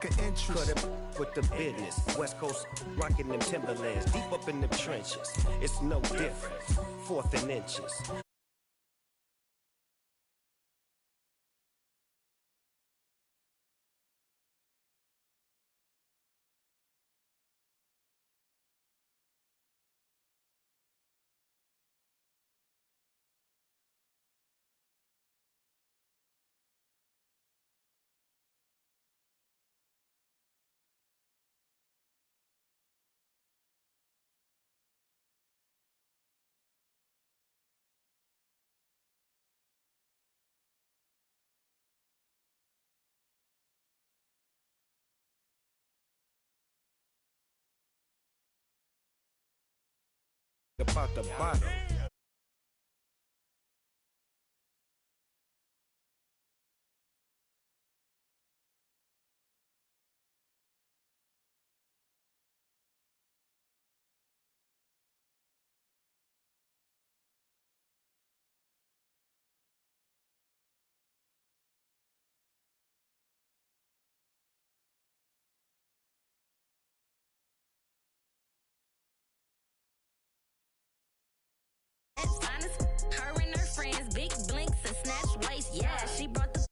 Cut it with the business. West Coast rocking them Timberlands. Deep up in them trenches. It's no different. Fourth and inches. About the bottom. Her and her friends, big blinks and snatch waist. Yeah, she brought the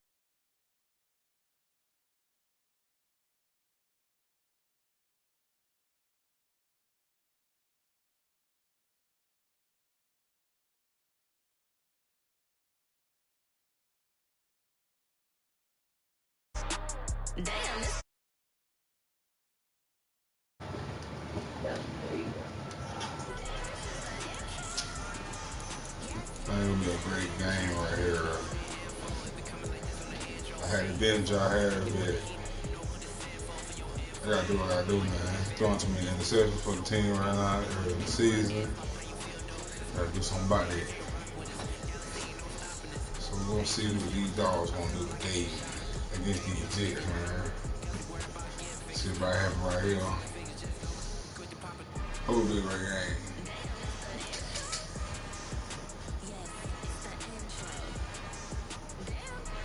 damn. That would be a great game right here. I had to binge, I had a bit. I gotta do what I do, man. Throwing too many interceptions for the team right now early in the season. Gotta do something about it. So we're gonna see what these dogs gonna do today against these Jets, man. See what happen right here. Hope it'll be a great game.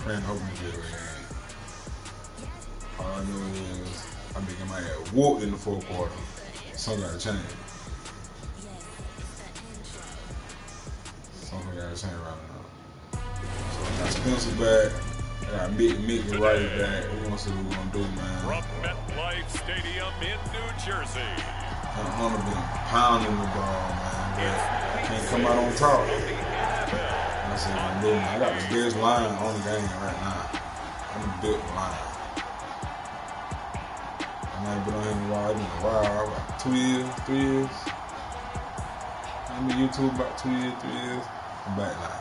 Man, hoping to get a game. All I know is I'm getting my head whooped in the fourth quarter. Something gotta change. Something gotta change right now. So I got Spencer back. I got Mickey right back. We're gonna see what we're gonna do, man. From MetLife Stadium in New Jersey. Hunter been pounding the ball, man, but can't come out on top. That's what I'm doing. I got the best line on the game right now. I'm the big line. I ain't been on here in a while. It's been a while. About 2 years, 3 years. I'm in YouTube about 2 years, 3 years. I'm back now.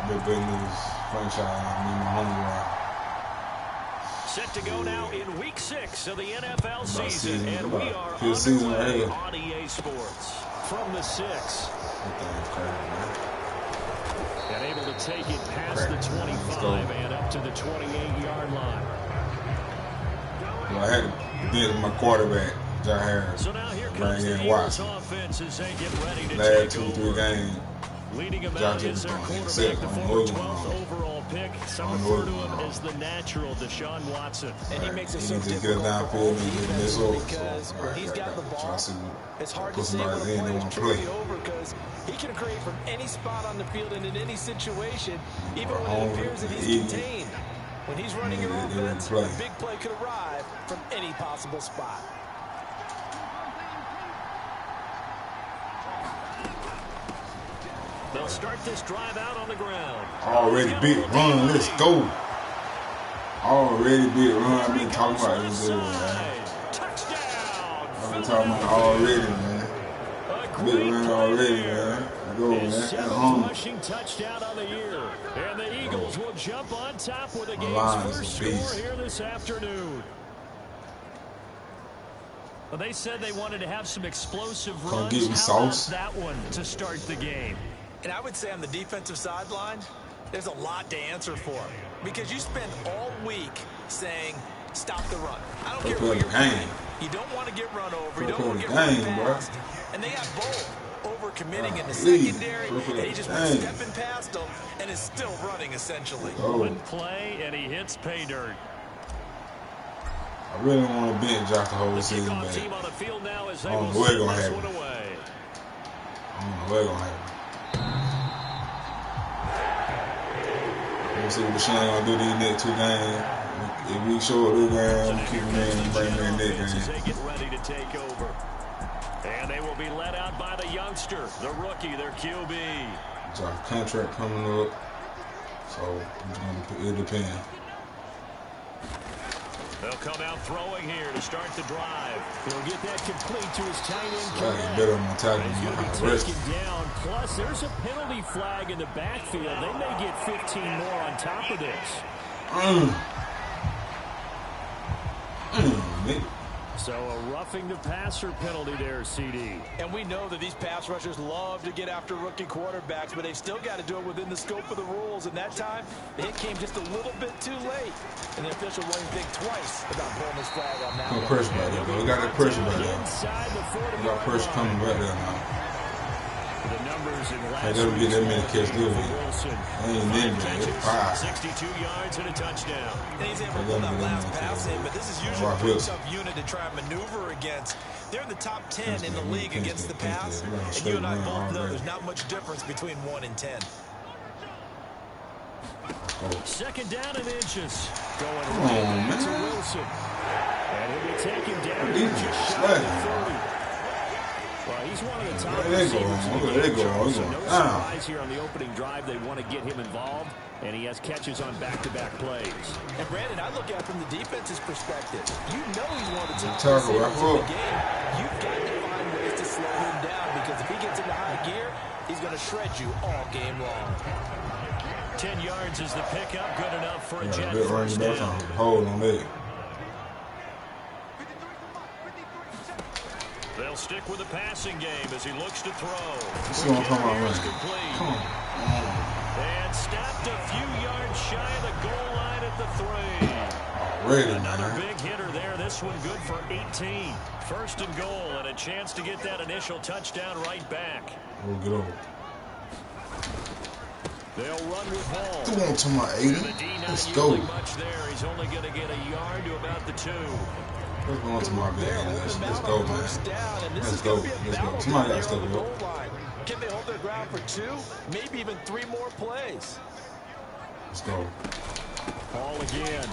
I've been building this franchise. I need my money. Set to go now in week 6 of the NFL season, and we are underway on EA Sports from the 6. And able to take it past the 25 and up to the 28-yard line. Well, I had to bench my quarterback, John Harris. So now here comes the Eagles offense as they get ready to last take 2 or 3 over. games. Leading him out is their quarterback, the former 12th overall pick. Some refer to him as the natural Deshaun Watson. And he makes it so difficult difficult for all and defense over. because when he's got the ball, it's hard to put say when somebody a in, play is they won't truly over because he can create from any spot on the field and in any situation, even when it appears that he's contained. When he's running your offense, a big play could arrive from any possible spot. They'll start this drive out on the ground. Already big run, let's go. Already big run, I've been talking about this video, man. Touchdown. I've been talking about it already, man. Big run already, man. Go, man. Seventh rushing touchdown on the year. And the Eagles will jump on top with the game's first score here this afternoon. Well, they said they wanted to have some explosive runs. How about that one to start the game? And I would say on the defensive sideline, there's a lot to answer for. Because you spend all week saying, stop the run. I don't care who you're playing. You don't want to get run over. You don't want to get run past. And they got both over overcommitting in the secondary, and he just went stepping past them and is still running, essentially. One play, and he hits pay dirt. I really want to bench Josh the whole season, but team on the field now as I don't know what's going to happen. I don't know what's going to happen. We'll see what Deshaun going to do these next 2 games. If we show up this game, I'm keeping him in and bring him in next game. They get ready to take over. And they will be led out by the youngster, the rookie, their QB. Josh contract coming up, so it depends. They'll come out throwing here to start the drive. He'll get that complete to his tight end. Better on my tackle. He's going to be taken down. Plus, there's a penalty flag in the backfield. They may get 15 more on top of this. So a roughing the passer penalty there, CD. And we know that these pass rushers love to get after rookie quarterbacks, but they've still got to do it within the scope of the rules. And that time, the hit came just a little bit too late. And the official wouldn't think twice about pulling his flag on that. No pressure back there, bro. We got that pressure back there. We got pressure coming back there now. The numbers in last I never get that many catches, do we? Ain't them, man. It's 5. 62 yards and a touchdown. And he's able to pull that last pass in, but this is usually a pretty tough unit to try and maneuver against. They're in the top 10 in the league against the pass, and you and I both know there's not much difference between 1 and 10. Second down and inches. Going on, to Wilson. And he'll be taken down. Well, he's one of the top receivers. So no surprise here on the opening drive. They want to get him involved, and he has catches on back-to-back plays. And Brandon, I look at it from the defense's perspective. You know he's one of the top receivers in the game. You've got to find ways to slow him down, because if he gets into high gear, he's going to shred you all game long. 10 yards is the pickup. Good enough for a Jet first down. Hold on it. They'll stick with the passing game as he looks to throw. Come on. And stopped a few yards shy of the goal line at the 3. Another big hitter there. This one good for 18. First and goal, and a chance to get that initial touchdown right back. We'll get over. They'll run with Hall. Come on to my 80. Let's go. Much there. He's only going to get a yard to about the 2. Let's go to my bed. Let's go, man. Let's go. Somebody got to step it up. Can they hold their ground for 2? Maybe even 3 more plays. Let's go. Hall again.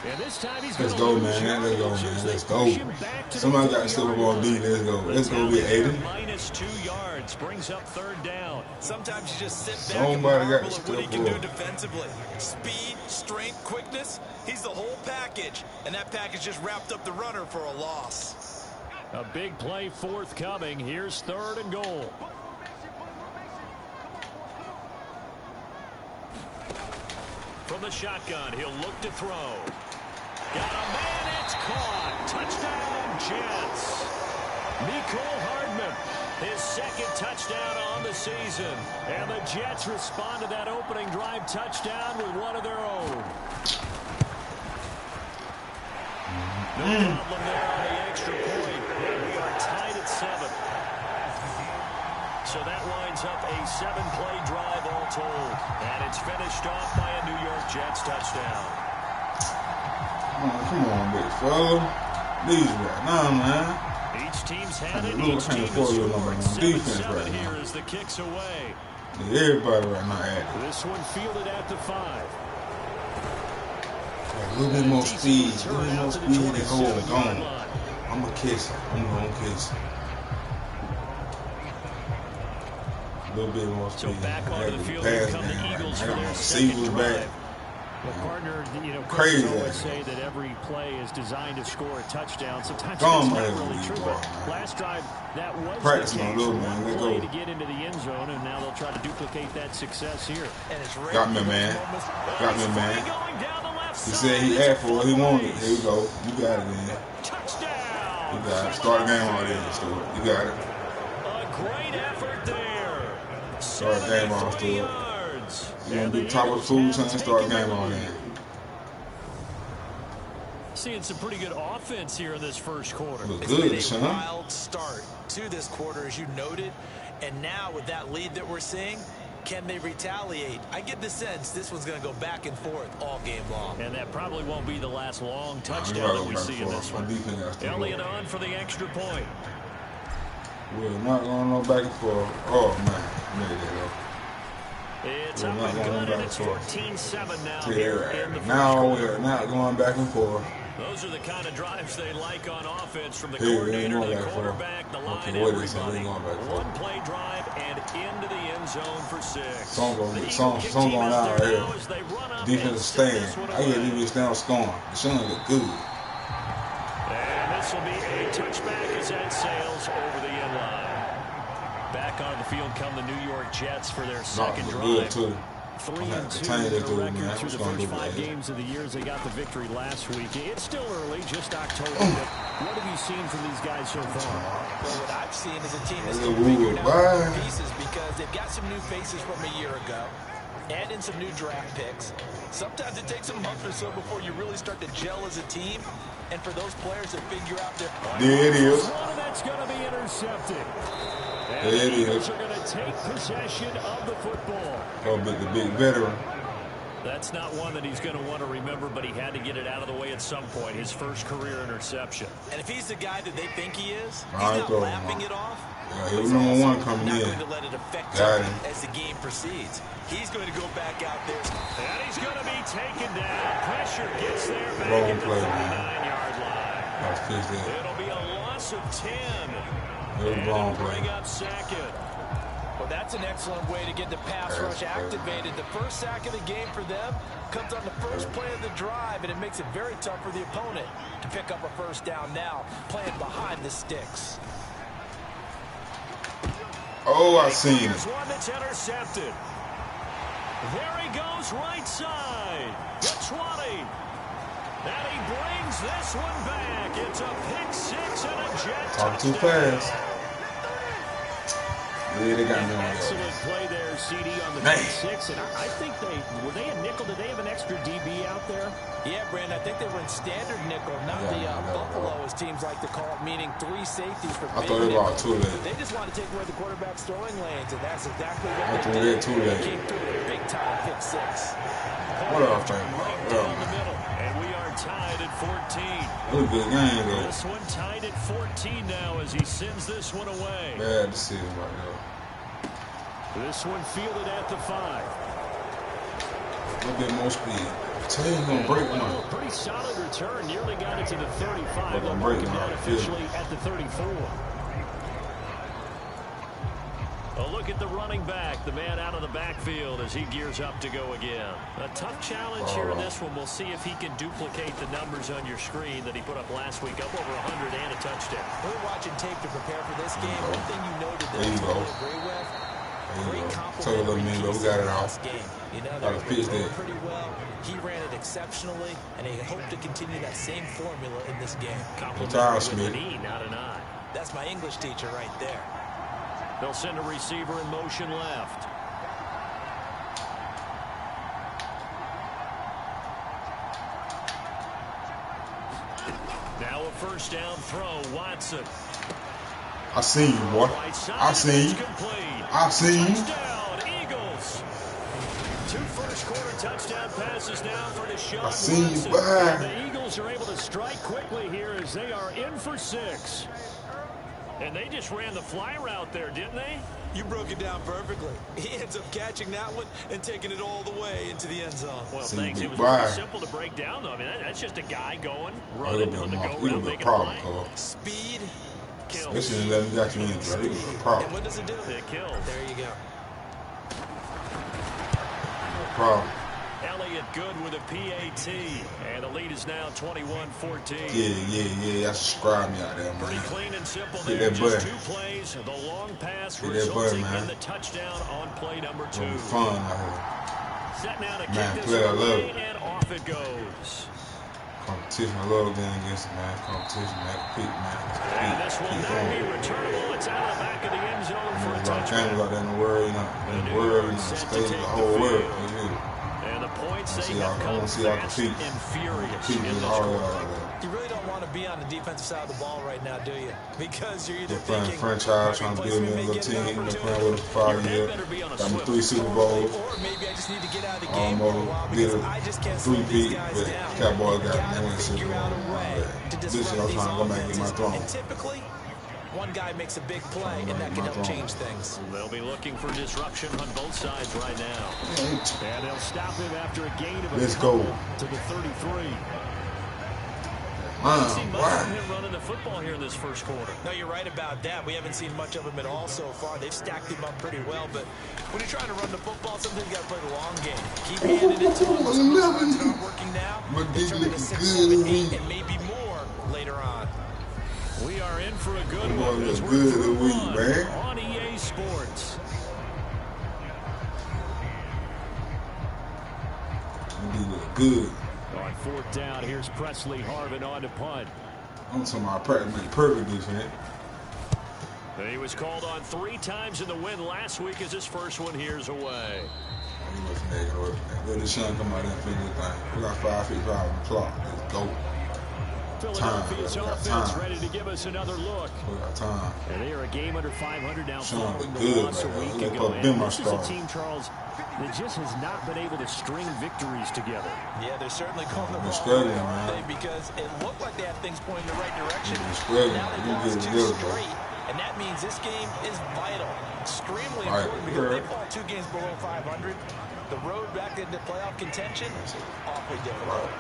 And this time he's Let's go, man. Let's go. Somebody got to step up on D. Let's go. Let's go get 80. Minus 2 yards brings up 3rd down. Sometimes you just sit back and marvel at what he can do defensively. Speed, strength, quickness. He's the whole package. And that package just wrapped up the runner for a loss. A big play forthcoming. Here's 3rd and goal. From the shotgun, he'll look to throw. Got a man, it's caught. Touchdown, Jets. Mecole Hardman, his 2nd touchdown on the season. And the Jets respond to that opening drive touchdown with one of their own. No problem there on the extra point. We are tied at 7. So that winds up a 7-play drive all told. And it's finished off by a New York Jets touchdown. Come on, big fella. These right now, man. Each team's had it. Each team has scored. 7-7 here as the kicks away. Everybody right now at it. This one fielded at the 5. A little bit more speed. A little bit more speed. They hold gone. I'm going to kiss it. I'm going to kiss it. A little bit more speed. So back onto the field here come the Eagles for their second drive. Well, partner, crazy. Coach always say that every play is designed to score a touchdown. Sometimes that's not really true, but last drive that was practice the case. One play to get into the end zone, and now they'll try to duplicate that success here. Got me, man. He said he asked for what he wanted. Here we go. You got it, man. Touchdown. You got it. Start the game already. You got it. A great effort there. Start the game off, Stuart. You want to do top of the food chain, start the game on there. Seeing some pretty good offense here in this first quarter. Looks good, it's been a wild start to this quarter, as you noted. And now with that lead that we're seeing, can they retaliate? I get the sense this one's going to go back and forth all game long. And that probably won't be the last long touchdown that we see in this one. Elliott on for the extra point. We're not going no back and forth. Oh, man. There you go. It's up and good, and it's 14-7 now here in the first Now quarter. we're not going back and forth. Those are the kind of drives they like on offense, from the coordinator to the quarterback, the line, everybody. One-play drive and into the end zone for 6. Some going out here. Defensive stand. I get defensive stand scoring. The Suns look good. And this will be a touchback as that sails over the end line. Back on the field come the New York Jets for their second drive. 3-2 their record through the first 5 games of the year as they got the victory last week. It's still early, just October, but what have you seen from these guys so far? Well, what I've seen is a team that's still figuring out pieces because they've got some new faces from a year ago, add in some new draft picks. Sometimes it takes a month or so before you really start to gel as a team, and for those players to figure out their play. There it is. One that's going to be intercepted. And there it the Eagles is. are going to take possession of the football. Oh, but the big veteran. That's not one that he's going to want to remember, but he had to get it out of the way at some point. His first career interception. And if he's the guy that they think he is, he's All right, not laughing it off. Yeah, he was number one coming not in. going to let it affect Got him him. as the game proceeds. He's going to go back out there. And he's going to be taken down. Pressure gets there back Wrong at the play, 39-yard line. Let's fix that. It'll be a loss of 10. It was And wrong it'll play. bring up second. Well, that's an excellent way to get the pass rush activated. The first sack of the game for them comes on the first play of the drive, and it makes it very tough for the opponent to pick up a first down now, playing behind the sticks. Oh, I seen Here's it. one that's intercepted. There he goes, right side. The 20. And he brings this one back. It's a pick 6 and a Jet Talk too touchdown. fast. Yeah, they got me on Excellent that. play there, CD, on the Man. pick 6. And I think were they a nickel? Did they have an extra DB out there? Yeah, Brandon, I think they were in standard nickel, not the Buffalo, as teams like to call it, meaning 3 safeties for I big thought it nickel. was too late. They just want to take away the quarterback's throwing lanes, and that's exactly what I they thought did. it too late. Came through with a big-time pick 6. What else, man? Right down the middle. And we are tied at 14. It was a good game, though. This one tied at 14 now as he sends this one away. Bad decision right there. This one fielded at the 5. A little bit more speed. I tell you, he's going to break one. Pretty solid return. Nearly got it to the 35. They'll Breaking mark him out down the field. officially at the 34. A look at the running back, the man out of the backfield as he gears up to go again. A tough challenge here in this one. We'll see if he can duplicate the numbers on your screen that he put up last week, up over 100 and a touchdown. We're watching tape to prepare for this game. One thing you noted that There you I go. totally agree with, There you great go. compliment Tell when them, he man, we got it off. game. You know, Got they to fix were that. pretty well. He ran it exceptionally, and he hoped to continue that same formula in this game. Complimentary with an E, not an I. That's my English teacher right there. They'll send a receiver in motion left. Now a first down throw, Watson. I seen you, boy. Right side, I seen it's you. complete. I seen you. Touchdown, Eagles. 2 first-quarter touchdown passes now for Deshaun I seen you, Watson. boy. And the Eagles are able to strike quickly here as they are in for 6. And they just ran the fly route there, didn't they? You broke it down perfectly. He ends up catching that one and taking it all the way into the end zone. Well, See, thanks. It was why? pretty simple to break down, though. I mean, that's just a guy going, Oh, running, it'll doing be the a go-round, making a problem, play. Cole. Speed Kills. This is 11 got you in, bro. It'll be a And problem. what does it do? It kills. There you go. No problem. Elliott good with a PAT. And the lead is now 21-14. Yeah. Y'all subscribe me out there, Pretty man. clean and simple Hit there. that Just button. 2 plays. The long pass Hit that resulting button, man. in the touchdown on play number 2. It'll be fun out Set now to kick Man, this play, I love away, it. and off it goes. here. Competition. I love going against it, man. Competition, man. Compete, man. And this will Keep not be going. returnable. It's out of the back of the end zone for a There's a lot of touchdown. games out there in the world, in the States, the whole world. And the point might say, I want to see y'all compete. and furious in Compete with this all quarter. y'all. You really don't want to be on the defensive side of the ball right now, do you? Because you're either They're playing thinking franchise, trying to build me a little team. They're playing with us for 5 years. Got me 3 Super Bowls. or maybe I just need to get out of the game for a while Almost did because I just can't slow these 3-peat, guys but down. Cowboys You got gotta me win Super figure Bowl. out a way to This year disrupt I'm these trying to go back and get my offenses. throne. And typically, one guy makes a big play, and that can help change things. They'll be looking for disruption on both sides right now. And they'll stop him after a gain of a Let's go. to the 33. Man, See much why? of him running the football here in this first quarter. No, you're right about that. We haven't seen much of him at all so far. They've stacked him up pretty well, but when you're trying to run the football, sometimes you got to play the long game. Keep handing it to him. Those runs aren't working now. My They dick turn into looking 6, good 7, to me. 8, and maybe more later on. We are in for a good Boy, one. look as we're good through this week, one man. on EA Sports. He look good. On 4th down, here's Presley Harvin on to punt. I'm talking about practically perfect defense. He was called on 3 times in the win last week as his first one here's away. He was negative. Let the sun come out and finish the thing. We got 5:55 on the clock. Let's go. Philadelphia's We got offense time. ready to give us another look. We got time. And they are a game under 500 now Sean following look the good, loss a man. week Look ago. up And in my this is a stars. team, Charles, that just has not been able to string victories together. Yeah, they're certainly calling the They're ball struggling, early, aren't man. they? Because it looked like they had things pointing in the right direction. They're struggling. Now They they've get lost it 2 together, bro. straight, and that means this game is vital, extremely Vital. important because Yeah. they fall 2 games below 500. The road back into playoff contention, awfully difficult.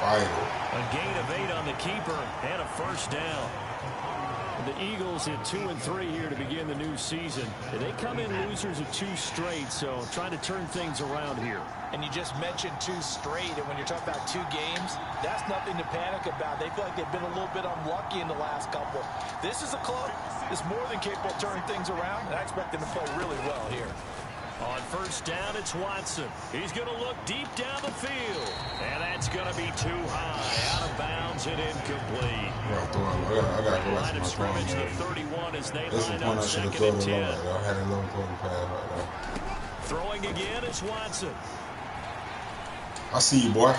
Vital. A gain of 8 on the keeper and a first down. The Eagles at 2-3 here to begin the new season. They come in losers of 2 straight, so trying to turn things around here. And you just mentioned 2 straight, and when you're talking about 2 games, that's nothing to panic about. They feel like they've been a little bit unlucky in the last couple. This is a club that's more than capable of turning things around, and I expect them to play really well here. On first down, it's Watson. He's going to look deep down the field. And that's going to be too high. Out of bounds and incomplete. I got to go Line back to of my scrimmage to phone, the 31 as they That's the line point up I should have 2nd thrown and it 10. over. I had a low throw pass right there. Throwing again is Watson. I see you, boy.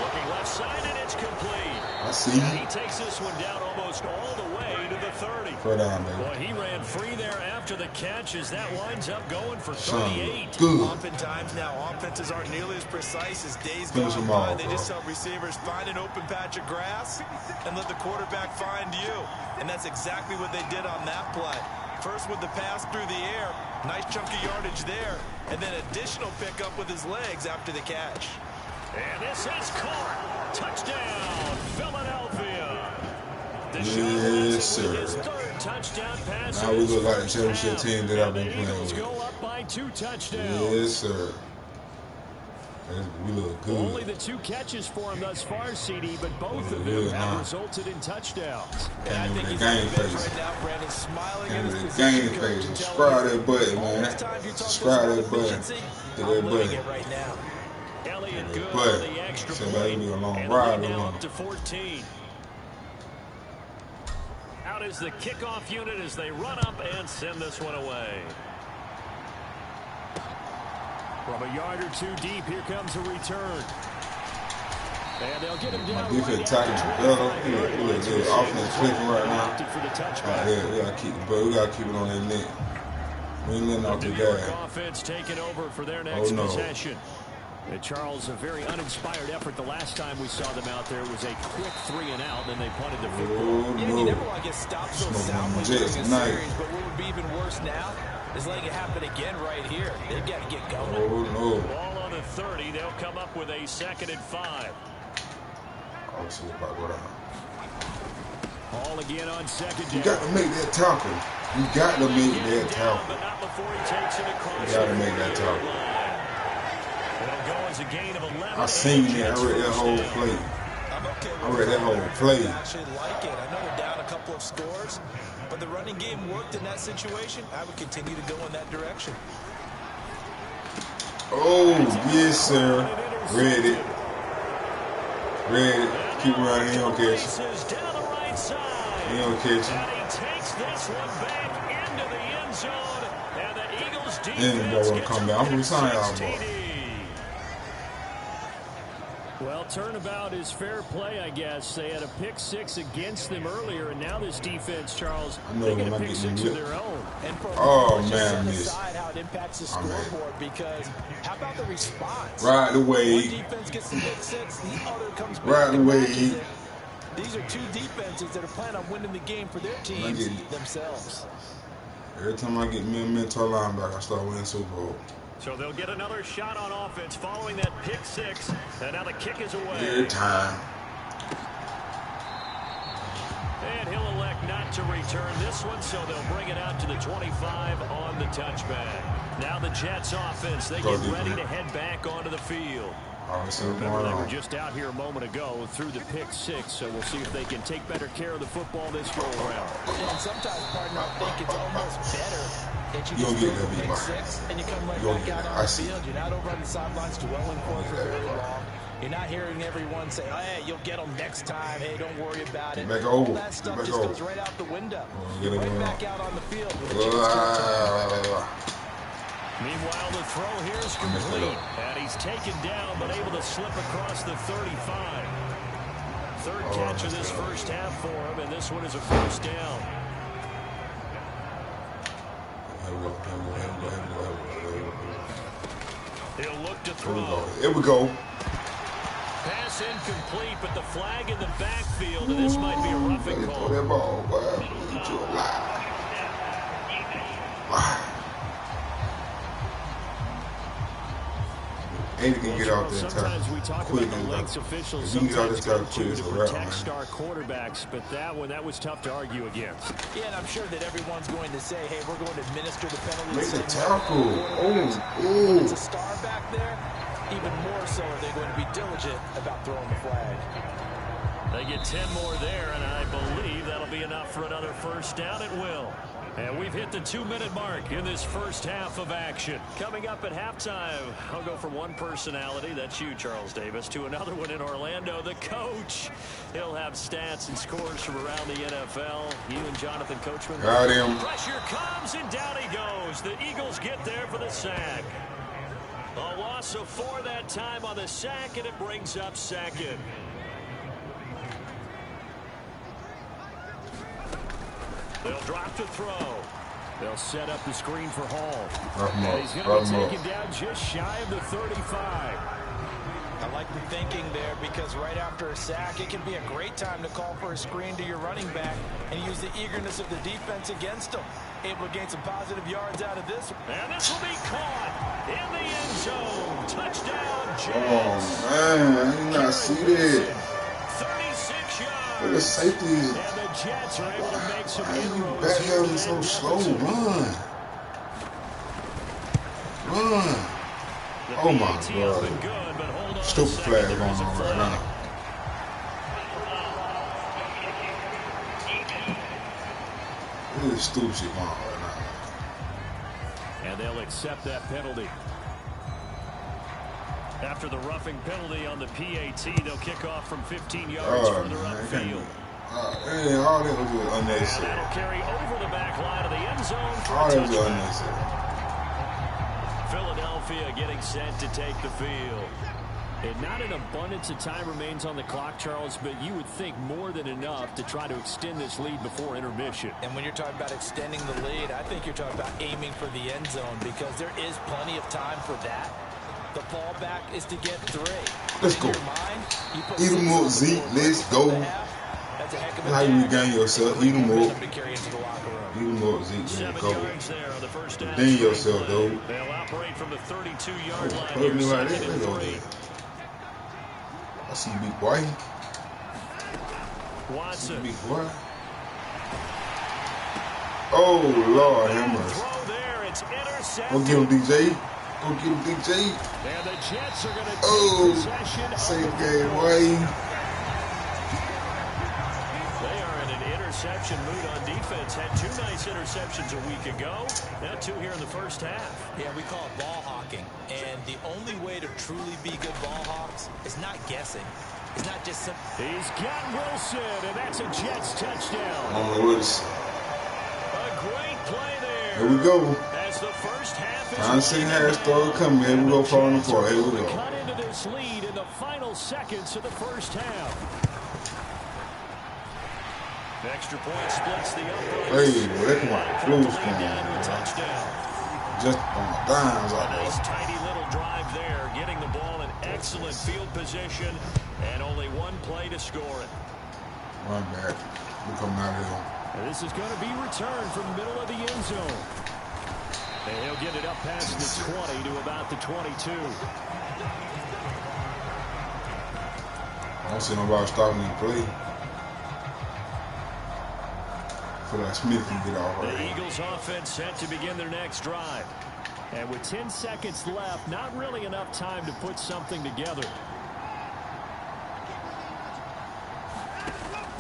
Looking left side, and it's complete. I see And he you. takes this one down almost all the way to the 30. Throw down, baby. Boy, he ran free there after the catch as that winds up going for Son, 38. good. Oftentimes now, offenses aren't nearly as precise as days Finish gone them all, by. They bro. just help receivers find an open patch of grass and let the quarterback find you. And that's exactly what they did on that play. First with the pass through the air, nice chunky yardage there, and then additional pickup with his legs after the catch. And this is caught. Touchdown, Philadelphia. Yes, sir. His 3rd touchdown pass. Now we look like the championship team that I've been The playing Eagles with. go up by 2 touchdowns. Yes, sir. We look good. Only the 2 catches for him thus far, CD, but both of them Good, have huh? resulted in touchdowns. And I Came think with he's the on game the bench face. right now, Brandon, smiling at Came his with the position game coach face. and telling Subscribe him, that button, all man. this time you talk to us Subscribe about that button. efficiency, Hit I'm that living button. it right now. Elliott good But on the extra so point. that'll be a long And the ride lead now along. up to 14. Out is the kickoff unit as they run up and send this one away. From a yard or 2 deep, here comes a return. And they'll get him down. My defense tackling better. Look, the offense clicking right now. Opted for the touchback. Right there, we gotta keep it on that neck. We ain't letting off The the New York gas. offense taking over for their next no. possession. And Charles, a very uninspired effort. The last time we saw them out there was a quick 3 and out, then they punted the football. Oh Yeah, you never no. want to get stopped so Smoke soundly on during Jets a tonight. series, but what would be even worse now is letting it happen again right here. They've got to get going. Oh no. Ball on the 30. They'll come up with a 2nd and 5. Oh, see about go down. Ball again on 2nd You down. got to make that tackle. You got to make Get that it down, tackle. but not before he takes it across. You gotta the make that 30-yard tackle. line. It'll go as a gain of 11. I seen that. I Jets read that first whole down. play. I'm okay with I read that whole I play. actually like it. I know we're down a couple of scores, but the running game worked in that situation. I would continue to go in that direction. Oh, yes, sir. Read it. Red, keep running. He don't catch. Down the right side. He don't catch. And he takes this one back into the end zone. And the Eagles defense Anybody want to come down? I'm going to sign y'all, boy. Well, turnabout is fair play, I guess. They had a pick six against them earlier, and now this defense, Charles, they get a pick six of their own. Oh, man, miss. How it impacts the scoreboard, because how about the response? Right away. One defense gets the pick six, the other comes back. Right away. These are two defenses that are planning on winning the game for their teams themselves. Every time I get me a mentor linebacker, I start winning Super Bowl. So they'll get another shot on offense following that pick six. And now the kick is away. Every time. And he'll elect not to return this one, so they'll bring it out to the 25 on the touchback. Now the Jets offense, they get ready to head back onto the field. Remember, they were just out here a moment ago through the pick six, so we'll see if they can take better care of the football this go around. And sometimes, partner, I think it's almost better that you just get throw the pick six and you come right back out on the field. You're not over on the sidelines dwelling for it for very long. You're not hearing everyone say, oh, hey, you'll get them next time. Hey, don't worry about it. Back over. All that stuff just goes right out the window. Get right back out on the field. Meanwhile, the throw here is complete. And he's taken down, but able to slip across the 35. Third catch of this first half for him, and this one is a first down. He'll look to throw. Here we go. Pass incomplete, but the flag in the backfield, and this might be a roughing call. Throw that ball, boy. Get you alive. And you can get out there sometimes we talk about the lengths officials sometimes go to protect star quarterbacks, but that was tough to argue against. Yeah, and I'm sure that everyone's going to say, hey, we're going to administer the penalty. Make the tackle. When it's a star back there, even more so are they going to be diligent about throwing the flag. They get 10 more there, and I believe that'll be enough for another first down. It will. And we've hit the 2-minute mark in this first half of action. Coming up at halftime, I'll go from one personality, that's you, Charles Davis, to another one in Orlando, the coach. He'll have stats and scores from around the NFL. You and Jonathan Coachman. Got him. Pressure comes, and down he goes. The Eagles get there for the sack. A loss of 4 that time on the sack, and it brings up second. They'll drop to throw. They'll set up the screen for Hall. He's going to be taken down just shy of the 35. I like the thinking there, because right after a sack, it can be a great time to call for a screen to your running back and use the eagerness of the defense against them. Able to gain some positive yards out of this. And this will be caught in the end zone. Touchdown, Jets. Oh, man. I did not see that. 36 yards. Look at the safeties. And the Jets are able to make some inroads. Back there is so slow. Run. Run. Oh, my God. Stupid flag going on right now. This is stupid shit going on right now. And they'll accept that penalty. After the roughing penalty on the PAT, they'll kick off from 15 yards further upfield. All that was unnecessary. That'll carry over the back line of the end zone for all a that was touchdown. unnecessary. Philadelphia getting set to take the field. And not an abundance of time remains on the clock, Charles, but you would think more than enough to try to extend this lead before intermission. And when you're talking about extending the lead, I think you're talking about aiming for the end zone, because there is plenty of time for that. The fallback is to get 3. Let's go. Eat them up, Zeke. Let's go. That's a heck of a how you regain yourself. Eat them up. to carry into the locker room. Eat them up, Zeke. Let's 7 go. yards there on the first down. Redeem yourself, though. They'll operate from the 32-yard line. Put me Here, right there. 2nd Let's and go 3. there. I see big boy. Watson. Big boy. Oh, Lord, have mercy. Throw there. It's intercepted. Go get him, DJ. Go get him, DJ. And the Jets are going to take possession. Save of the game, ball. boy. They are in an interception mood on defense. Had 2 nice interceptions a week ago. Now 2 here in the first half. Yeah, we call it ball hawking. And the only way to truly be good ball hawks is not guessing. is not just simple. He's got Wilson, and that's a Jets touchdown. I don't know what it's. A great play there. Here we go. As the first half is Time to see Harris start coming. Here we go, falling apart. Here we go. Cut into this lead in the final seconds of the first half. Extra point splits the uprights. Hey, well, that come out. Blues coming. Touchdown. Just on the dimes out Nice there. tidy little drive there, getting the ball in excellent field position, and only one play to score it. Run back. We're coming out of here. And this is going to be returned from the middle of the end zone. And he'll get it up past the 20 to about the 22. I don't see nobody stopping the play. I feel like Smith can get off right The here. Eagles offense set to begin their next drive. And with 10 seconds left, not really enough time to put something together.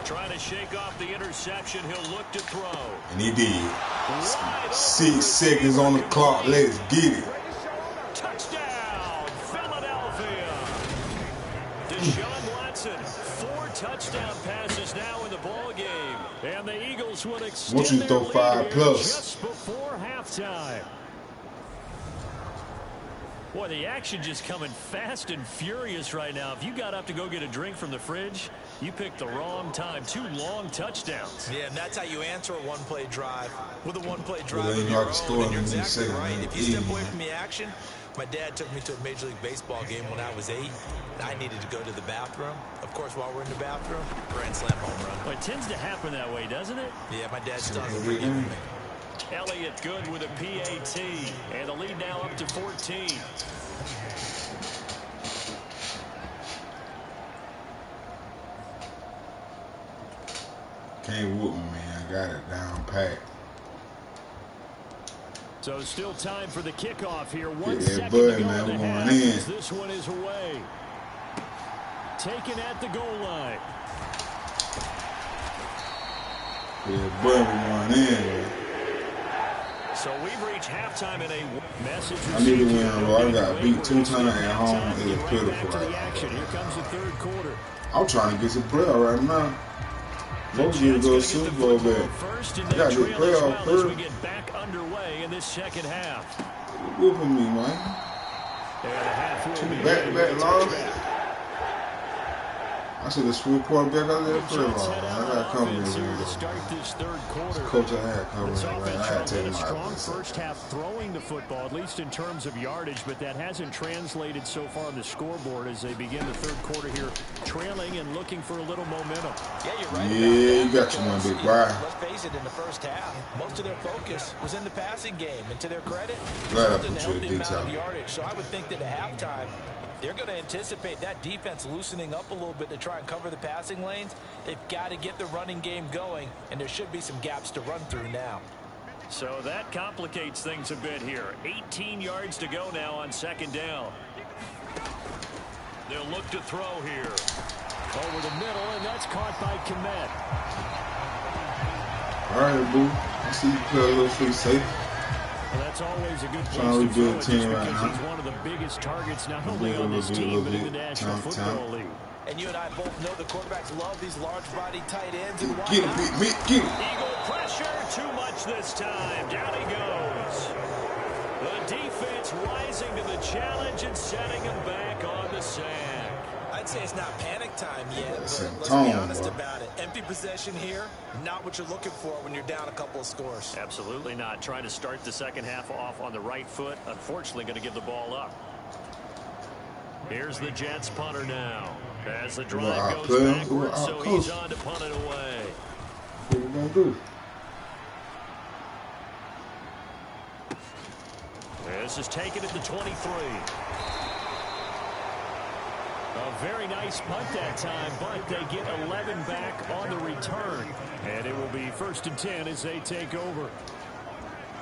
Trying to shake off the interception, he'll look to throw. And he did. 6 seconds on the clock. Let's get it. Touchdown, Philadelphia. Deshaun Watson, 4 touchdown passes now in the ball game. And the Eagles would extend Want you to throw their 5 lead plus. just before halftime. Boy, the action just coming fast and furious right now. If you got up to go get a drink from the fridge, you picked the wrong time. 2 long touchdowns. Yeah, and that's how you answer a one-play drive. With a one-play drive Well, of you your know I can score own, in and you're the exactly second, right. man. If you step away Easy, from the action, my dad took me to a Major League Baseball game when I was 8. I needed to go to the bathroom. Of course, while we're in the bathroom, grand slam home run. Well, it tends to happen that way, doesn't it? Yeah, my dad still That's hasn't a good forgiven game. me. Elliott good with a PAT. And the lead now up to 14. Can't whoop me, man. I got it down pat. So still time for the kickoff here. 1 Yeah, second buddy, to go man, in the we're half. going in. As this one is away. Taken at the goal line. Yeah, boy, we're going in, man. So we've reached halftime in a message. I need to win, bro. I got beat 2 times at home. It is pitiful Back to the right action. Here now. comes the third quarter. I'm trying to get some playoff right now. Most of you go Super Bowl back. First and I got then this trail as playoff well as we first. get back underway in this second half. Whooping me, man. And a half will be Back loss. I should have switched quarterback out there for Jets I head out got on covered offense here to in start this third quarter. Coach, I had covered This in right. offense I had to showed take a him strong out. first half throwing the football, at least in terms of yardage, but that hasn't translated so far on the scoreboard as they begin the third quarter here, trailing and looking for a little momentum. Yeah, you're right. Yeah, you got your one, big Brian. Let's face it, in the first half, most of their focus was in the passing game. And to their credit, Glad I something put to you help a the big amount of time. yardage. So I would think that at halftime, they're going to anticipate that defense loosening up a little bit to try and cover the passing lanes. They've got to get the running game going, and there should be some gaps to run through now. So that complicates things a bit here. 18 yards to go now on second down. They'll look to throw here. Over the middle, and that's caught by Kmet. All right, boo. I see you play a little free safe. Well, that's always a good place Trying to to throw rebuild it just team right because now. he's one of the biggest targets not Little only bit, on little this bit, team little but in the bit. National Time. Football League. And you and I both know the quarterbacks love these large-body tight ends. And why Get him, not? get him. Eagle pressure, too much this time. Down he goes. The defense rising to the challenge and setting him back on the sack. I'd say it's not panic time yet, That's but some let's tone, be honest boy. about it. Empty possession here, not what you're looking for when you're down a couple of scores. Absolutely not. Trying to start the second half off on the right foot. Unfortunately, going to give the ball up. Here's the Jets punter now. As the drive goes backwards, so he's on to punt it away. What we gonna do? This is taken at the 23. A very nice punt that time, but they get 11 back on the return. And it will be 1st and 10 as they take over.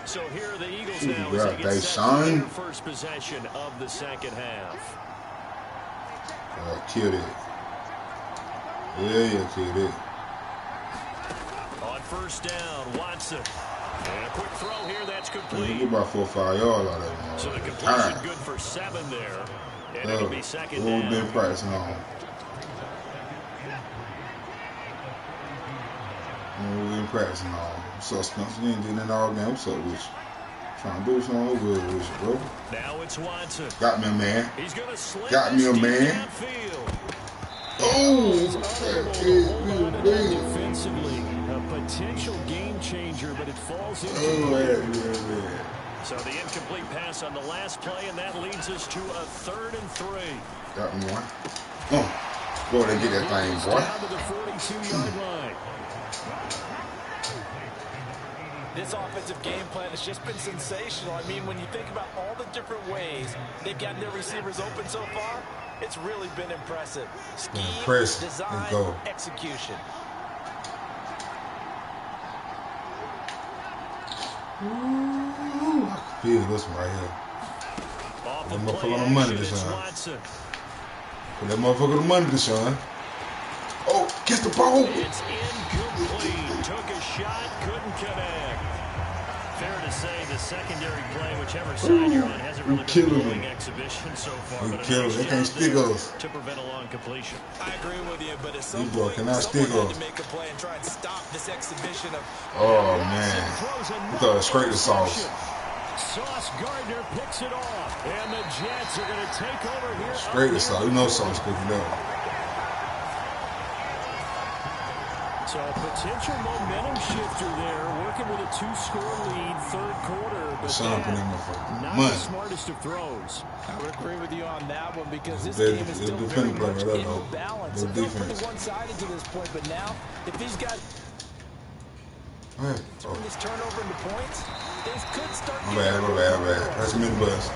So here are the Eagles now as they get set for their first possession of the second half. Killed it. Yeah, killed it. On first down, Watson. And a quick throw here, that's You complete. get about 4 or 5 yards out of it. So the completion good for 7 there. And it'll be second We've down. been practicing on. We in practice and all. What's up, Spencer? You ain't doing that all game. What's up with you? Trying to do something over with you, bro. Now it's Watson. Got me a man. He's gonna Got me a man. Oh, defensively, a potential game changer, but it falls into So the incomplete pass on the last play, and that leads us to a 3rd and 3. Got me one. Go ahead and get that thing, boy. Down to the 42-yard line. This offensive game plan has just been sensational. I mean, when you think about all the different ways they've gotten their receivers open so far, it's really been impressive. Scheme, design, execution. Ooh, I can feel this one right here. That motherfucker on the money, Deshaun. Put that motherfucker on the money, Deshaun. Oh, catch the ball. It's incomplete. Took a shot, couldn't connect. Fair to say the secondary play, whichever side you're on, hasn't really been a glowing exhibition so far. We killed him. They can't stick us. To prevent a long completion. I agree with you, but at some point, someone had to make a play and try and stop this exhibition of... Oh, man. We thought it scraped the sauce. Sauce Gardner picks it off, and the Jets are going to take over here. Scrape the sauce. You know sauce cooking up. So a potential momentum shifter there, working with a 2-score lead, 3rd quarter. But not the smartest of throws. I would agree with you on that one because this game is still very much in balance. It's pretty one-sided to this point, but now, if he's got turn this turnover into points, things could start getting That's me the bus.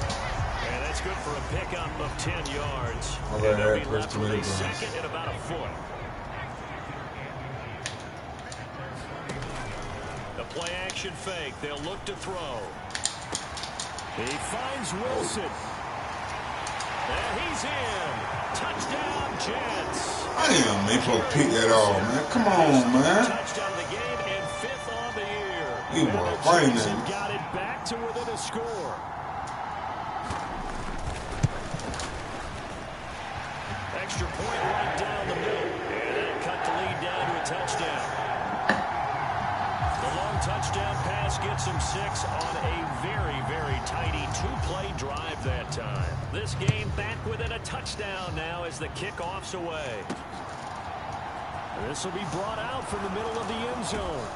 And that's good for a pickup of 10 yards. They'll be left with a 2nd and about a foot. Play action fake. They'll look to throw. He finds Wilson. And he's in. Touchdown, Jets. Damn, they supposed to pick that off, man. Come on, man. Touchdown of the game and 5th on the year. You boy, fighting that. Got it back to within a score. Extra point right down the middle. And that'll cut the lead down to a touchdown. Touchdown pass gets him 6 on a very, very tidy 2-play drive that time. This game back within a touchdown now as the kickoff's away. This will be brought out from the middle of the end zone.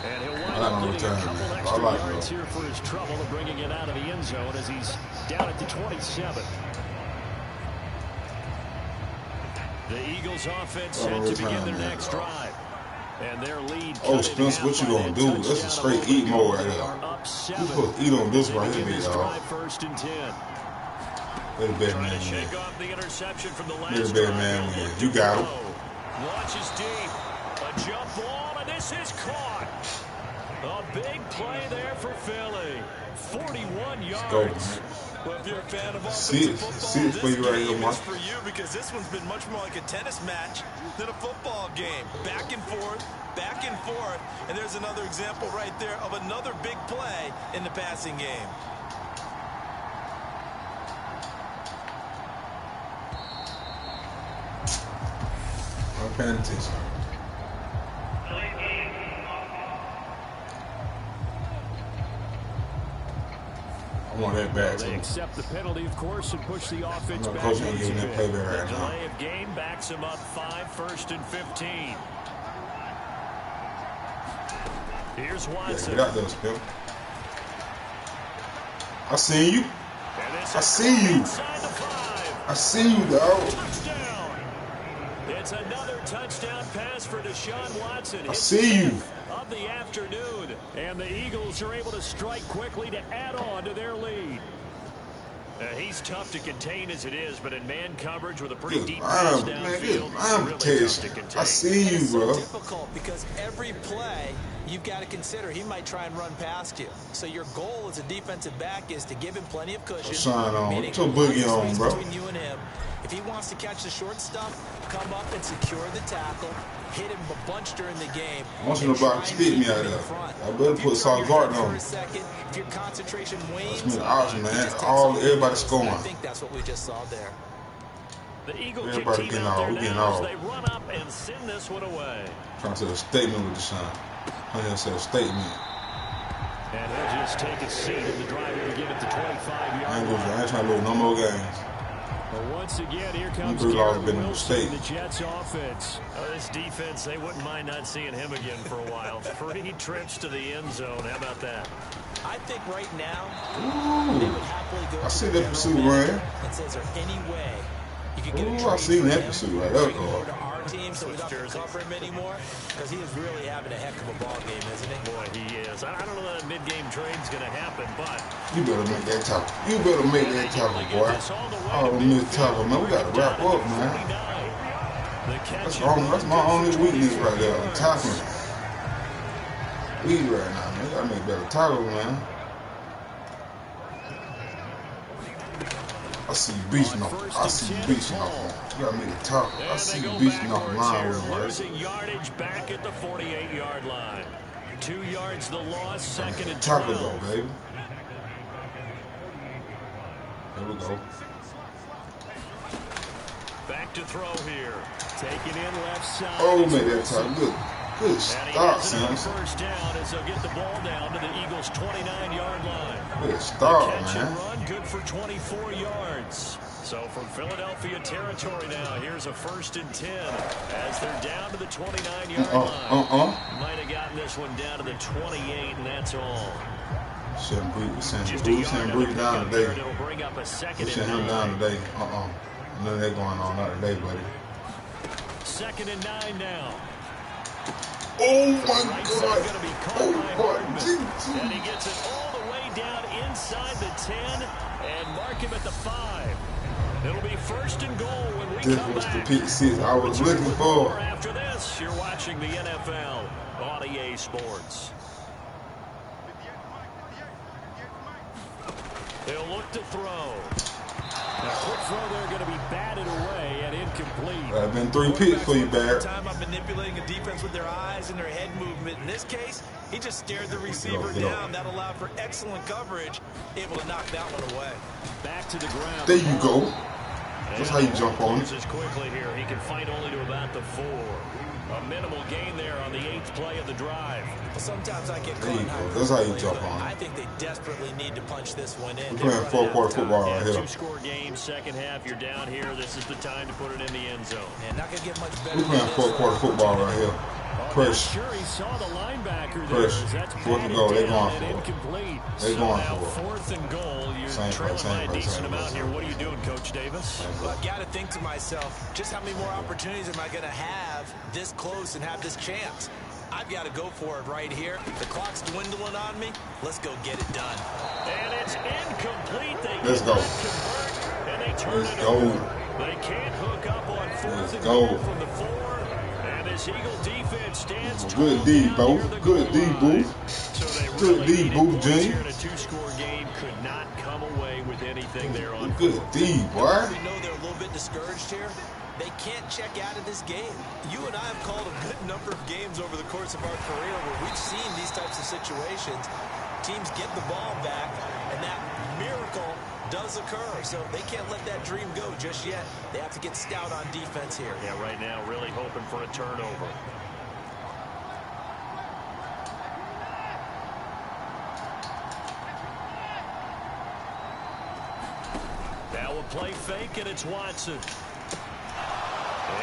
And he'll wind up getting a couple extra yards here for his trouble of bringing it out of the end zone as he's down at the 27. The Eagles offense set to begin their next drive. And their lead. Oh, Spence, what you gonna do? That's a straight eat mode right there. You supposed to eat on this right here, dog. 1st and 10. Let the better man win. Let the better man win. You got him. Launches deep. A jump ball, and this is caught. A big play there for Philly. 41 yards. Well, if you're a fan of offensive football, this game is for you because this one's been much more like a tennis match than a football game. Back and forth, and there's another example right there of another big play in the passing game. I'm paying attention. I want that back. They accept the penalty, of course, and push the offense back. Coach ain't giving that playback right now. Delay of game backs him up 5, 1st and 15. Here's Watson. Yeah, get out there, Spill. I see you. I see you. I see you, dog. Touchdown. It's another touchdown pass for Deshaun Watson. I see you. Of the afternoon, and the Eagles are able to strike quickly to add on to their lead. He's tough to contain as it is, but in man coverage with a pretty deep pass downfield, really tough to contain. I see you, bro. It's difficult because every play you've got to consider he might try and run past you. So your goal as a defensive back is to give him plenty of cushion. Shine on. Put your boogie on, bro. Between you and him. If he wants to catch the short stuff, come up and secure the tackle. Hit him a bunch during the game. Once in a box, spit me out of there. I better put Sauce Gardner on. If your concentration wanes, that's been awesome, man. Everybody scoring. I think that's what we just saw there. The Eagle Everybody kick getting team out all, there we getting now as all. they run up and send this one away. Trying to say a statement with Deshaun. I didn't say a statement. And he'll just take a seat in the drive here to get it to 25-yard I ain't line. trying to lose no more games. But once again, here comes Three laws Garrett been a Wilson, mistake. the Jets offense. This defense, they wouldn't mind not seeing him again for a while. 3 trips to the end zone. How about that? I think right now, Ooh. they would happily go I to see the that pursuit general right manager here. and say, is there any way you can get a Ooh, trade I seen for that him, pursuit right trade there, him over Carl. to our team so we don't have to cover him anymore? Because he is really having a heck of a ball game, isn't he? Boy, he is. I don't know that a mid-game trade's going to happen, but You better make that tackle. You better make that tackle, boy. Oh, mid tackle, man. We got to wrap up, man. That's my only weakness right there. I'm tackling. Lead right now, man. We gotta make better tackles, man. I see you beaching off. I see you beaching off. You gotta make a tackle. I see you beaching off the line with him, right? Losing yardage back at the 48-yard line. 2 yards the loss, second and Tackle 12. though, baby. There we go. Back to throw here. Taking in left side. Oh, make that tackle. Good. Good And he start, has another son. first down as they'll get the ball down to the Eagles' 29-yard line. Good start, Catch man. and run, good for 24 yards. So from Philadelphia territory now, here's a 1st and 10 as they're down to the 29-yard line. Might have gotten this one down to the 28, and that's all. Shouldn't Just a breathe yard down pickup there, today. and it'll bring up a second Shut and him 9. down today. None of that going on, not today, buddy. 2nd and 9 now. Oh my Right God! side going to be caught by Oh Hardman. my Jesus! And he gets it all the way down inside the 10 and mark him at the 5. It'll be 1st and goal when we This come was the back. pick six I was Return looking with for. more after this, you're watching the NFL on EA Sports. He'll look to throw. A quick throw there going to be batted away and incomplete. I've been 3 picks for you, Barrett. Time I'm manipulating a defense with their eyes and their head movement. In this case, he just stared the receiver down. That allowed for excellent coverage, able to knock that one away. Back to the ground. There you go. That's how you jump on it. Quickly here. He can fight only to about the 4. A minimal gain there on the 8th play of the drive. Sometimes I get There caught you in go. high That's how you plays, jump but on I it. think they desperately need to punch this one in. We're playing 4-quarter football right here. 2-score game, second half. You're down here. This is the time to put it in the end zone. And not going to get much better. We're playing 4-quarter football right here. Press. Sure, he saw the linebacker there. Press. That's 4th and goal. They're going for it. incomplete. They're going now for it. 4th and goal. You're Same trailing play, by a same decent play. amount here. What are you doing, Coach Davis? Well, I've got to think to myself, just how many more opportunities am I going to have this close and have this chance? I've got to go for it right here. The clock's dwindling on me. Let's go get it done. And it's incomplete. They Let's go. convert, and they turn Let's it go. over. They can't hook up on 4th Let's and go. goal from the 4. And this Eagle defense stands Good tall D, down Bo. near the Good D, goal Boo. line. So they Good really D, needed Boo, points Jane. here in a 2-score game. Could not come away with anything there on Good D, boy. We know they're a little bit discouraged here. They can't check out of this game. You and I have called a good number of games over the course of our career where we've seen these types of situations. Teams get the ball back, and that miracle does occur. So they can't let that dream go just yet. They have to get stout on defense here. Yeah, right now really hoping for a turnover. Now a play fake, and it's Watson.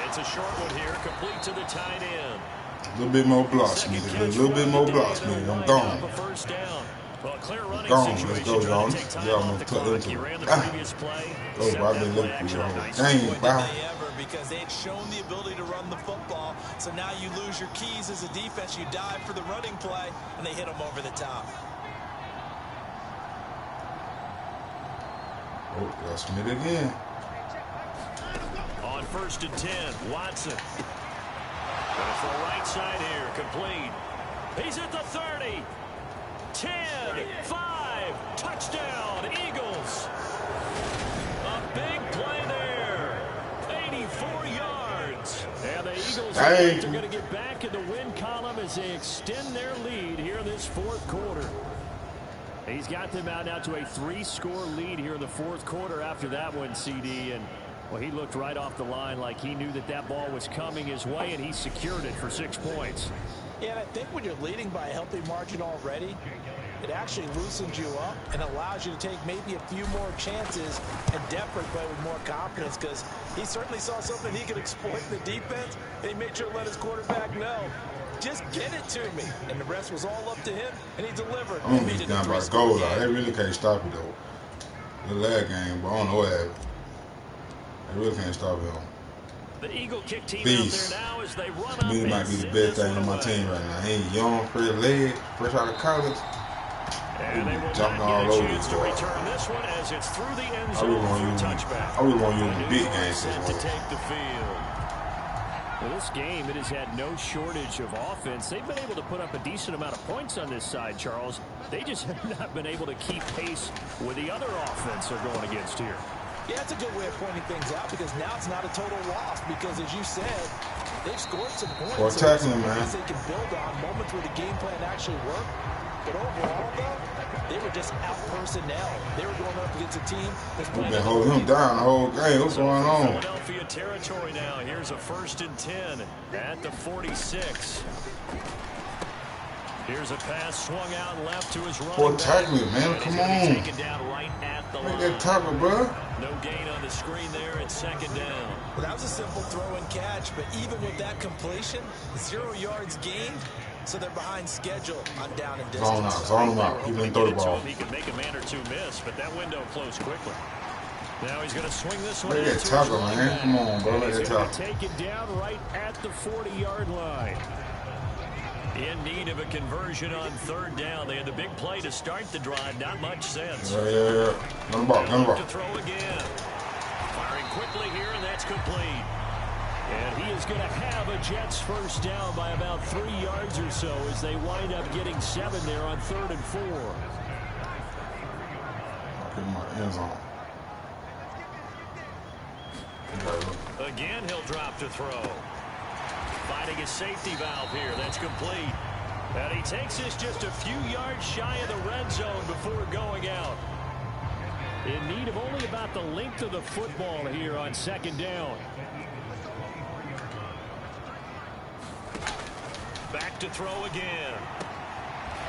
It's a short one here, complete to the tight end. A little bit more blocks, nigga. A little bit more blocks, nigga. I'm gone. First down. Well, clear running Gone. situation. Let's go, Trying John. to take time Yeah, I'm off gonna the cut clock. into He it. ran the Ah. previous play. Oh, Set I've that been play looking action for up you. nice. Dang, When bye. did they ever? Because they had shown the ability to run the football. So now you lose your keys as a defense. You dive for the running play, and they hit them over the top. Oh, that's Smith again. On 1st and 10, Watson. Going for the right side here, complete. He's at the 30. 10, 5, touchdown, Eagles. A big play there. 84 yards. And the Eagles are going to get back in the win column as they extend their lead here in this 4th quarter. He's got them out now to a 3-score lead here in the 4th quarter after that one, CD. And Well, he looked right off the line like he knew that that ball was coming his way, and he secured it for 6 points. Yeah, and I think when you're leading by a healthy margin already, it actually loosens you up and allows you to take maybe a few more chances and definitely play with more confidence, because he certainly saw something he could exploit in the defense, and he made sure to let his quarterback know, just get it to me. And the rest was all up to him, and he delivered. I don't think down by goal. They really can't stop it, though. The last game, but I don't know what happened. They really can't stop him. The Eagle kick team Beast. out there now as they run To me, might be the best thing on my team right now. He ain't young, fresh leg, fresh out of college. And they will jumping not all get a over chance this to ball. return this one as it's through the end I zone really for want a to touchback. use the big game Set to system. take the field. Well, this game, it has had no shortage of offense. They've been able to put up a decent amount of points on this side, Charles. They just have not been able to keep pace with the other offense they're going against here. Yeah, that's a good way of pointing things out, because now it's not a total loss, because as you said, they've scored some points. Or tackling, man. They can build on moments where the game plan actually worked. But overall, though, they were just out personnel. They were going up against a team that's We've playing. been holding him down the whole game. What's going on? Philadelphia territory now. Here's a 1st and 10 at the 46. Here's a pass swung out left to his running Boy, back. tackle it, man. Come on. Taken down right at the Make line. that tackle, bro. No gain on the screen there. It's 2nd down. Well, that was a simple throw and catch, but even with that completion, 0 yards gained, so they're behind schedule on down and distance. Zone out, zone him out. He didn't throw the ball. He could make a man or two miss, but that window closed quickly. Now he's going to swing this one. Make that tackle, man. Come on, bro. Make that He's going tackle. to take it down right at the 40-yard line. In need of a conversion on 3rd down. They had the big play to start the drive. Not much sense. Yeah. Run the ball, run the ball. To throw again. Firing quickly here, and that's complete. And he is going to have a Jets 1st down by about 3 yards or so as they wind up getting 7 there on 3rd and 4. Get him out of the end zone. Again, he'll drop to throw. Finding his safety valve here. That's complete. And he takes this just a few yards shy of the red zone before going out. In need of only about the length of the football here on 2nd down. Back to throw again.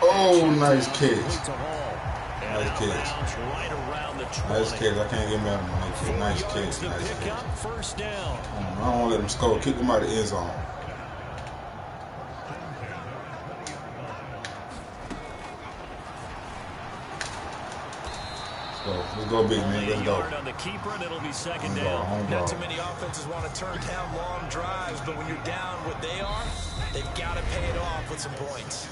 Oh, nice catch. And Nice catch. right around the 20. Nice catch. I can't get mad at him. Nice catch. Nice The catch. pick up 1st down. I don't want to let him score. Kick him out of the end zone. Let's go, big man. Let's go. On the keeper, and it'll be 2nd Home down. ball, home Not ball. too many offenses want to turn down long drives, but when you're down what they are, they've got to pay it off with some points.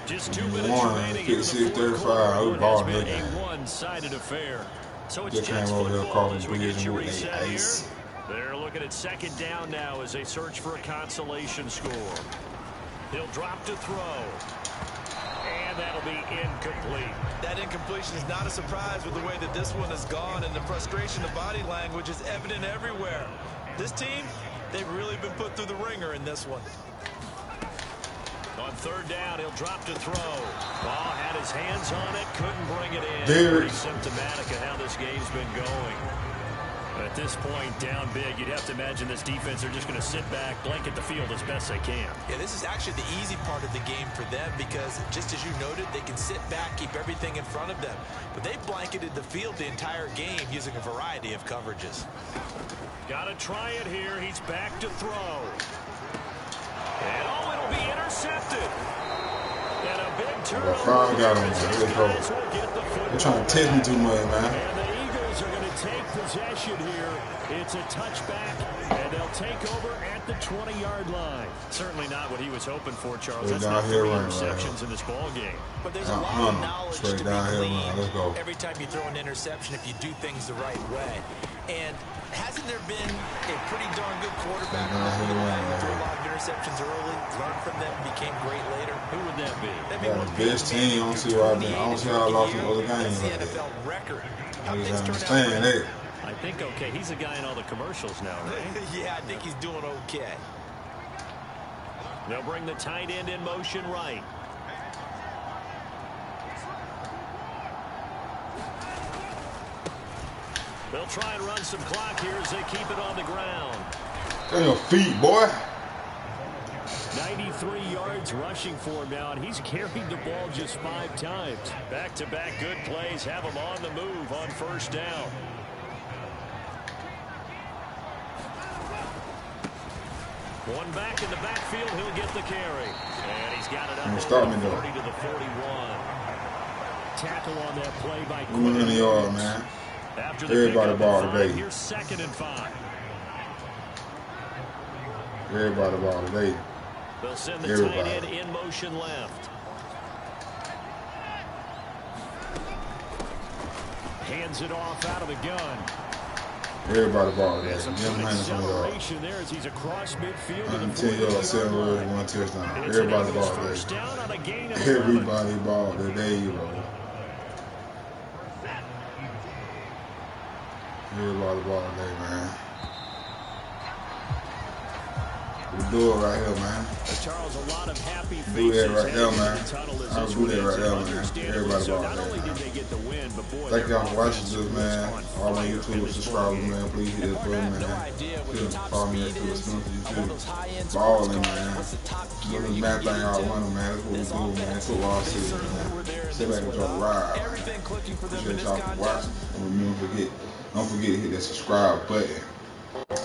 Just 2 minutes One, remaining in the 56, fourth 35. quarter. We It ball has been nigga. a one-sided affair. So it's Just Jets came over here football across as the we get bridge you with reset a here. ice. They're looking at 2nd down now as they search for a consolation score. He'll drop to throw. And that'll be incomplete. That incompletion is not a surprise with the way that this one has gone, and the frustration of body language is evident everywhere. This team, they've really been put through the ringer in this one. On 3rd down, he'll drop to throw. Ball had his hands on it, couldn't bring it in. Derek. Pretty symptomatic of how this game's been going. At this point, down big, you'd have to imagine this defense are just going to sit back, blanket the field as best they can. Yeah, this is actually the easy part of the game for them, because just as you noted, they can sit back, keep everything in front of them. But they blanketed the field the entire game using a variety of coverages. Got to try it here. He's back to throw. And oh, it'll be intercepted. And a big turnover. Finally got him, man. Let's go. They're trying to test me too much, man. And the Eagles are going to take possession here. It's a touchback, and they'll take over at the 20-yard line. Certainly not what he was hoping for, Charles. Straight That's not 3 downhill run, interceptions in this ball game. But there's a lot of Hunter, knowledge straight to be downhill run. gleaned Let's go. every time you throw an interception if you do things the right way. And hasn't there been a pretty darn good quarterback who threw a lot of interceptions early, learned from them, became great later? Who would that be? That'd be Yeah, one the of best team. I don't see why I don't see how I lost some other That's games the like that. NFL record. I just understand that. I think, okay, he's a guy in all the commercials now, right? Yeah, I think he's doing okay. They'll bring the tight end in motion right. They'll try and run some clock here as they keep it on the ground. Got your feet, boy. 93 yards rushing for him now, and he's carried the ball just 5 times. Back-to-back good plays have him on the move on first down. One back in the backfield, he'll get the carry. And he's got it up to the 41. Tackle on that play by Quinn. In the yard, man. After the everybody ball today. Here's 2nd and 5. Everybody ball today. They'll send the tight end in motion left. Hands it off out of the gun. Everybody ball today. Some acceleration there as he's across midfield. 10 yards, 7 yards, 1 touchdown. Everybody ball today. Everybody ball today, bro. Everybody ball today, man. We do it right here, man. Charles, a lot of happy faces. Do that right there, man. I'll do that right there, man. Everybody ball today, man. Thank y'all for watching this, man. All my YouTube subscribers, man, please hit that button, man. Follow me at Philip Smith YouTube. Balling, man. Give this mad thing all running, man. That's what we do, man. That's what all season, man. Sit back and enjoy the ride, man. Appreciate y'all for watching. And remember, don't forget to hit that subscribe button.